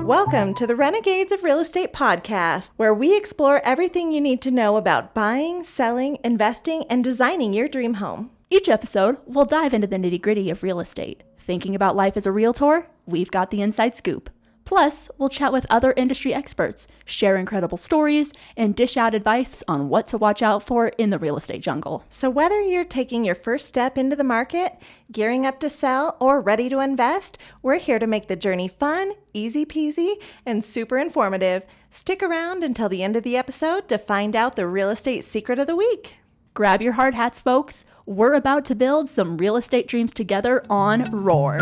Welcome to the Renegades of Real Estate podcast, where we explore everything you need to know about buying, selling, investing, and designing your dream home. Each episode, we'll dive into the nitty-gritty of real estate. Thinking about life as a realtor? We've got the inside scoop. Plus, we'll chat with other industry experts, share incredible stories, and dish out advice on what to watch out for in the real estate jungle. So whether you're taking your first step into the market, gearing up to sell, or ready to invest, we're here to make the journey fun, easy peasy, and super informative. Stick around until the end of the episode to find out the real estate secret of the week. Grab your hard hats, folks. We're about to build some real estate dreams together on RORE.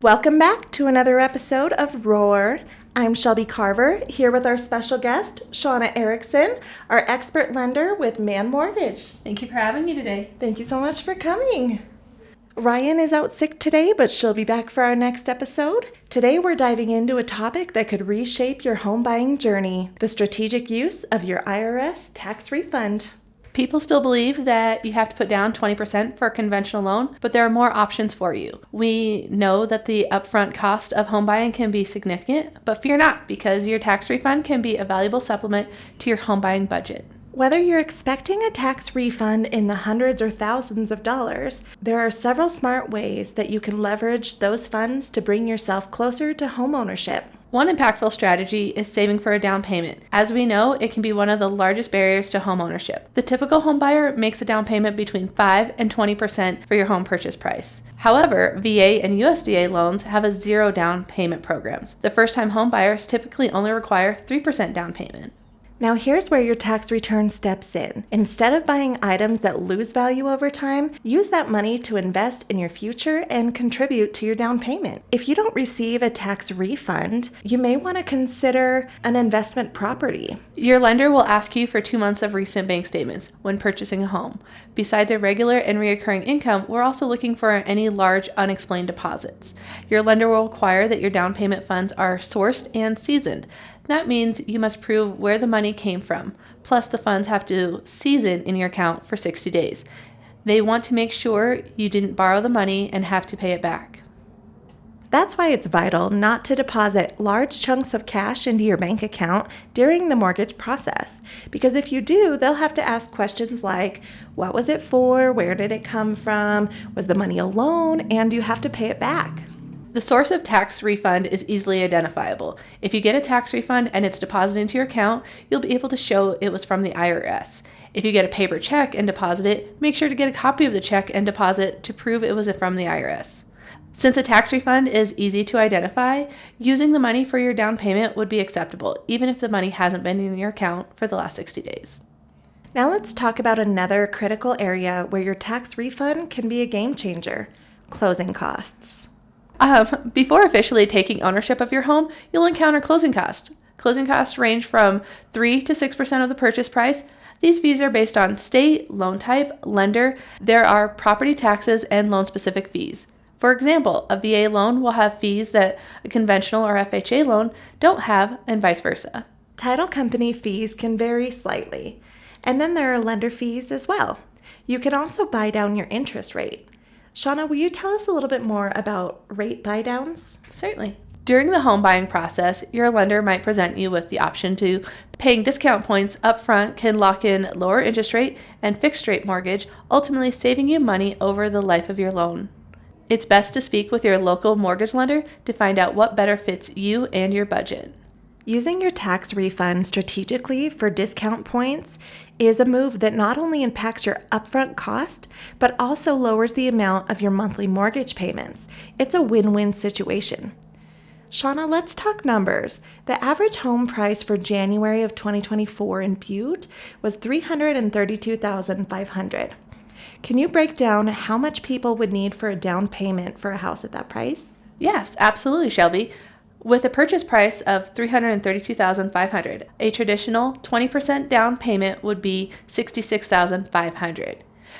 Welcome back to another episode of RORE. I'm Shelby Carver, here with our special guest, Shawna Erickson, our expert lender with Mann Mortgage. Thank you for having me today. Thank you so much for coming. Ryan is out sick today, but she'll be back for our next episode. Today we're diving into a topic that could reshape your home buying journey, the strategic use of your IRS tax refund. People still believe that you have to put down 20% for a conventional loan, but there are more options for you. We know that the upfront cost of home buying can be significant, but fear not, because your tax refund can be a valuable supplement to your home buying budget. Whether you're expecting a tax refund in the hundreds or thousands of dollars, there are several smart ways that you can leverage those funds to bring yourself closer to homeownership. One impactful strategy is saving for a down payment. As we know, it can be one of the largest barriers to home ownership. The typical home buyer makes a down payment between 5 and 20% for your home purchase price. However, VA and USDA loans have a zero down payment programs. The first-time home buyers typically only require 3% down payment. Now here's where your tax return steps in. Instead of buying items that lose value over time, use that money to invest in your future and contribute to your down payment. If you don't receive a tax refund, you may want to consider an investment property. Your lender will ask you for 2 months of recent bank statements when purchasing a home. Besides a regular and recurring income, we're also looking for any large unexplained deposits. Your lender will require that your down payment funds are sourced and seasoned. That means you must prove where the money came from, plus the funds have to season in your account for 60 days. They want to make sure you didn't borrow the money and have to pay it back. That's why it's vital not to deposit large chunks of cash into your bank account during the mortgage process. Because if you do, they'll have to ask questions like, what was it for? Where did it come from? Was the money a loan? And you have to pay it back. The source of tax refund is easily identifiable. If you get a tax refund and it's deposited into your account, you'll be able to show it was from the IRS. If you get a paper check and deposit it, make sure to get a copy of the check and deposit to prove it was from the IRS. Since a tax refund is easy to identify, using the money for your down payment would be acceptable, even if the money hasn't been in your account for the last 60 days. Now let's talk about another critical area where your tax refund can be a game changer: closing costs. Before officially taking ownership of your home, you'll encounter closing costs. Closing costs range from 3 to 6% of the purchase price. These fees are based on state, loan type, lender. There are property taxes and loan-specific fees. For example, a VA loan will have fees that a conventional or FHA loan don't have, and vice versa. Title company fees can vary slightly, and then there are lender fees as well. You can also buy down your interest rate. Shawna, will you tell us a little bit more about rate buy-downs? Certainly. During the home buying process, your lender might present you with the option to paying discount points upfront can lock in lower interest rate and fixed rate mortgage, ultimately saving you money over the life of your loan. It's best to speak with your local mortgage lender to find out what better fits you and your budget. Using your tax refund strategically for discount points is a move that not only impacts your upfront cost, but also lowers the amount of your monthly mortgage payments. It's a win-win situation. Shawna, let's talk numbers. The average home price for January of 2024 in Butte was $332,500. Can you break down how much people would need for a down payment for a house at that price? Yes, absolutely, Shelby. With a purchase price of $332,500, a traditional 20% down payment would be $66,500.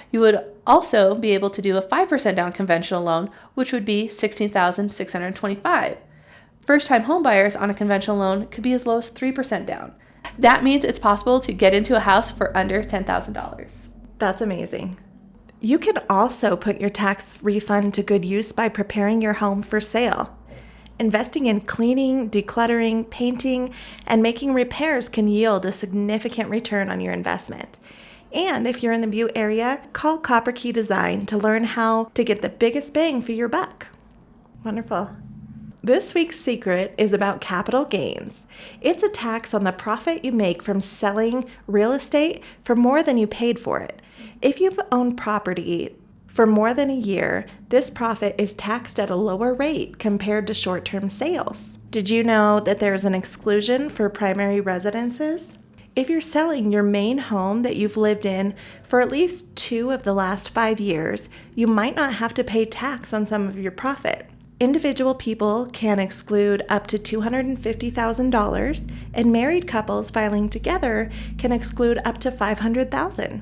You would also be able to do a 5% down conventional loan, which would be $16,625. First-time homebuyers on a conventional loan could be as low as 3% down. That means it's possible to get into a house for under $10,000. That's amazing. You can also put your tax refund to good use by preparing your home for sale. Investing in cleaning, decluttering, painting, and making repairs can yield a significant return on your investment. And if you're in the Butte area, call Copper Key Design to learn how to get the biggest bang for your buck. Wonderful. This week's secret is about capital gains. It's a tax on the profit you make from selling real estate for more than you paid for it. If you've owned property for more than a year, this profit is taxed at a lower rate compared to short-term sales. Did you know that there's an exclusion for primary residences? If you're selling your main home that you've lived in for at least 2 of the last 5 years, you might not have to pay tax on some of your profit. Individual people can exclude up to $250,000, and married couples filing together can exclude up to $500,000.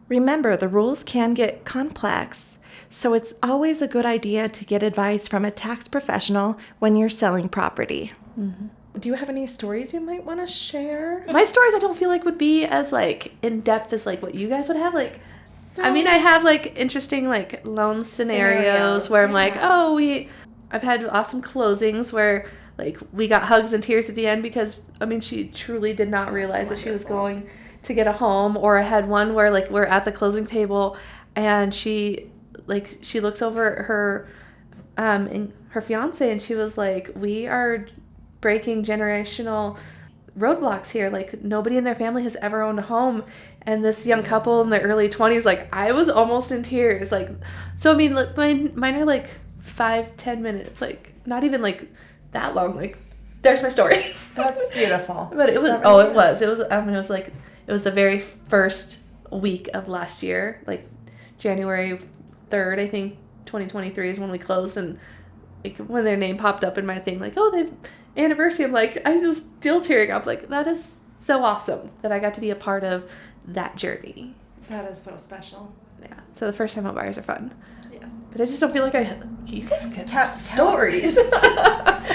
Remember, the rules can get complex, so it's always a good idea to get advice from a tax professional when you're selling property. Mm-hmm. Do you have any stories you might want to share? My stories I don't feel like would be as like in depth as like what you guys would have. Like, I mean, I have like interesting like loan scenarios where I'm like, I've had awesome closings where like we got hugs and tears at the end because I mean she truly did not realize that she was going to get a home. Or I had one where like we're at the closing table and she looks over her fiance and she was like, we are breaking generational roadblocks here. Like nobody in their family has ever owned a home. And this young couple in their early 20s, like I was almost in tears. Like, so I mean, like, mine are like 5-10 minutes, like not even like that long. Like there's my story. That's beautiful. But it was it was the very first week of last year, like January 3rd, I think 2023 is when we closed. And like when their name popped up in my thing, like, oh, they've anniversary, I'm like, I was still tearing up. Like, that is so awesome that I got to be a part of that journey. That is so special. Yeah. So the first time home buyers are fun. Yes. But I just don't feel like you guys get some stories.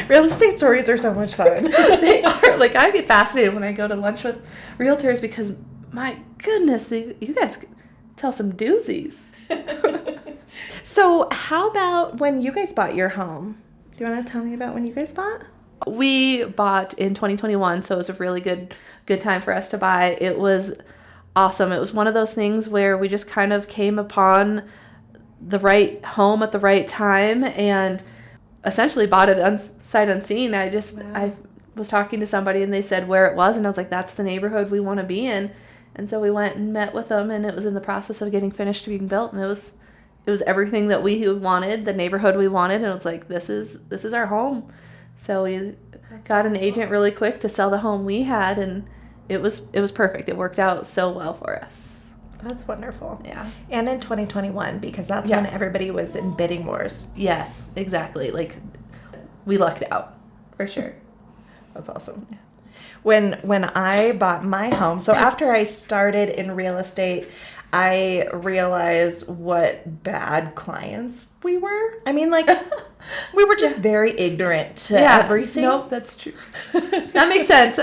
Real estate stories are so much fun. They are. Like, I get fascinated when I go to lunch with realtors because, my goodness, you guys tell some doozies. So how about when you guys bought your home? Do you want to tell me about when you guys bought? We bought in 2021, so it was a really good time for us to buy. It was awesome. It was one of those things where we just kind of came upon the right home at the right time and essentially bought it sight unseen. I was talking to somebody and they said where it was, and I was like, that's the neighborhood we want to be in. And so we went and met with them, and it was in the process of getting finished being built, and it was everything that we wanted, the neighborhood we wanted, and it was like, this is our home. So we got an agent really quick to sell the home we had, and it was perfect. It worked out so well for us. That's wonderful. Yeah. And in 2021, because that's when everybody was in bidding wars. Yes, exactly. Like, we lucked out, for sure. That's awesome. Yeah. When I bought my home, so after I started in real estate, I realized what bad clients we were. I mean, like, we were just very ignorant to everything. Nope, that's true. That makes sense.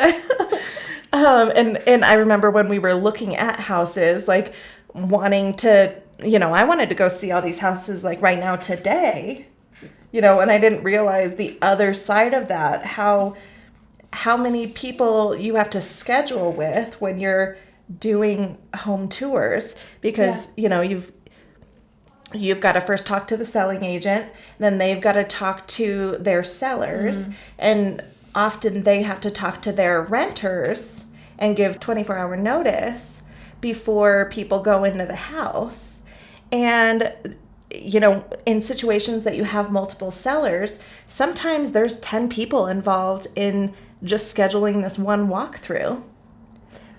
And I remember when we were looking at houses, like, wanting to, I wanted to go see all these houses, like, right now today, and I didn't realize the other side of that, how many people you have to schedule with when you're doing home tours, because you've got to first talk to the selling agent, then they've got to talk to their sellers, and often they have to talk to their renters and give 24-hour notice before people go into the house. And in situations that you have multiple sellers, sometimes there's 10 people involved in just scheduling this one walkthrough.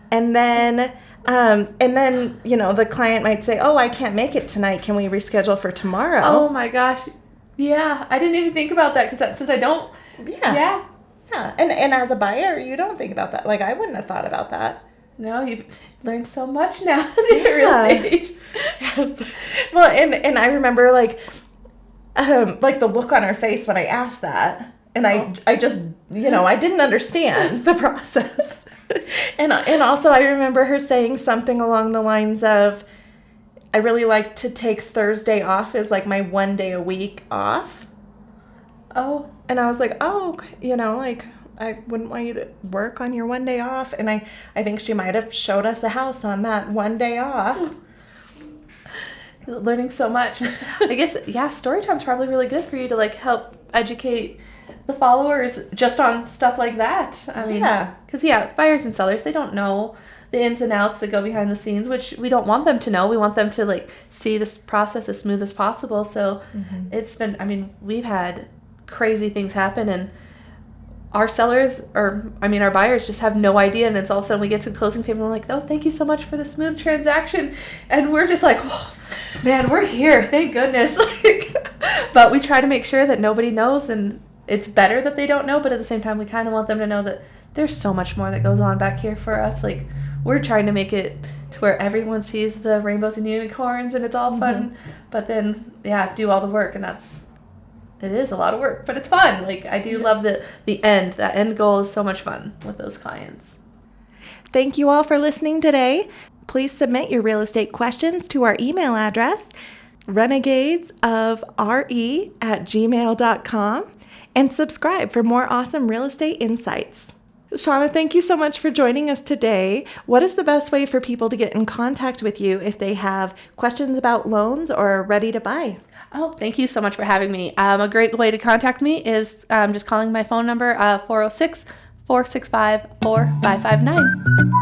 And then, the client might say, oh, I can't make it tonight. Can we reschedule for tomorrow? Oh my gosh. Yeah. I didn't even think about that because since I don't. Yeah. And as a buyer, you don't think about that. Like, I wouldn't have thought about that. No, you've learned so much now as a real estate. Yes. Well, and I remember like the look on her face when I asked that. And I just, I didn't understand the process. And also I remember her saying something along the lines of, I really like to take Thursday off as like my 1 day a week off. Oh. And I was like, oh, you know, like I wouldn't want you to work on your 1 day off. And I think she might have showed us a house on that 1 day off. Learning so much. I guess, yeah, story time's probably really good for you to like help educate the followers just on stuff like that. I mean, because buyers and sellers, they don't know the ins and outs that go behind the scenes, which we don't want them to know. We want them to like see this process as smooth as possible. So it's been, I mean, we've had crazy things happen, and our sellers, or I mean our buyers, just have no idea, and it's all of a sudden we get to the closing table and like, oh, thank you so much for the smooth transaction, and we're just like, oh, man, we're here, thank goodness. But we try to make sure that nobody knows, and it's better that they don't know, but at the same time we kind of want them to know that there's so much more that goes on back here for us. Like, we're trying to make it to where everyone sees the rainbows and unicorns and it's all fun, but then do all the work, and it is a lot of work, but it's fun. Like, I do love the end. That end goal is so much fun with those clients. Thank you all for listening today. Please submit your real estate questions to our email address, renegadesofre@gmail.com, and subscribe for more awesome real estate insights. Shawna, thank you so much for joining us today. What is the best way for people to get in contact with you if they have questions about loans or are ready to buy? Oh, thank you so much for having me. A great way to contact me is just calling my phone number, 406-465-4559.